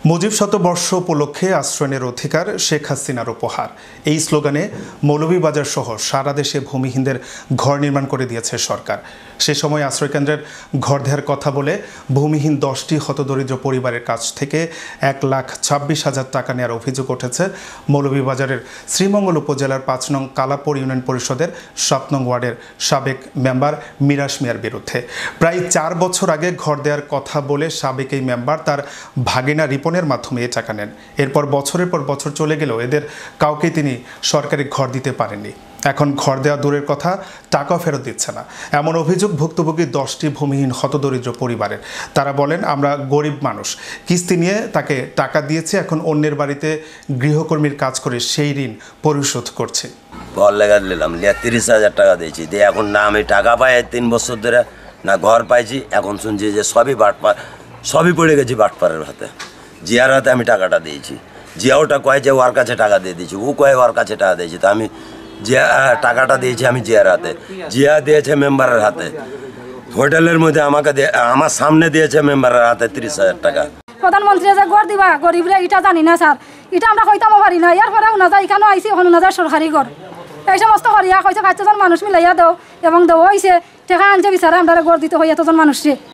মুজিব শতবর্ষ উপলক্ষে আশ্রয়ের অধিকার শেখ হাসিনার উপহার এই স্লোগানে মৌলভীবাজার সহ সারা দেশে ভূমিহীনদের ঘর নির্মাণ করে দিয়েছে সরকার। সে সময় আশ্রয়কেন্দ্রের ঘর দেওয়ার কথা বলে ভূমিহীন 10টি হতদরিদ্র পরিবারের কাছ থেকে 1,26,000 টাকা নেওয়ার অভিযোগ উঠেছে মৌলভীবাজারের শ্রীমঙ্গল উপজেলার 5 নং কালাপুর ইউনিয়ন পরিষদের 7 নং ওয়ার্ডের সাবেক মেম্বার মিরাজ মিয়ার বিরুদ্ধে। প্রায় 4 বছর আগে ঘর দেওয়ার কথা বলে সাবেক এই মেম্বার তার ভাগিনা রিপনের মাধ্যমে এ টাকা নেন। এরপর বছরের পর বছর চলে গেলেও এদের কাউকে তিনি সরকারি ঘর দিতে পারেননি। এখন ঘর দেওয়া দূরের কথা, টাকা ফেরত দিচ্ছে না, এমন অভিযোগ ভুক্তভোগী 10টি ভূমিহীন হতদরিদ্র পরিবারের। তারা বলেন, আমরা গরিব মানুষ, কিস্তি নিয়ে তাকে টাকা দিয়েছি, এখন অন্যের বাড়িতে গৃহকর্মীর কাজ করে সেই ঋণ পরিশোধ করছে। ঘর লেগে নিলাম, 30,000 টাকা দিয়েছি, দিয়ে এখন না আমি টাকা পাই 3 বছর ধরে, না ঘর পাইছি। এখন শুনছি যে সবই পড়ে গেছি বাটপারের হাতে। জিয়ার হাতে আমি টাকাটা দিয়েছি, জিয়াওটা কয় যে ওর কাছে টাকা দিয়ে দিয়েছি, ও কয় ওর কাছে টাকা দিয়েছি। তো আমি জিয়া টাকাটা দিয়েছি আমি জিয়ার হাতে, জিয়া দিয়েছে মেম্বারের হাতে। হোটেলের মধ্যে আমার সামনে দিয়েছে মেম্বারের হাতে 30,000 টাকা। প্রধানমন্ত্রী যে ঘর দিবা গরিবরা এটা জানি না স্যার, এটা আমরা হইতাম পারি না। এর পরে উনা যায় এখানেও আইসি, এখন উনা যায় সরকারি ঘর। এই সমস্ত করিয়া হয়েছে 5জন মানুষ মিলাইয়া দাও এবং দেওয়া হয়েছে টাকা আনছে বিচারে আমরা ঘর দিতে হয় এতজন মানুষকে।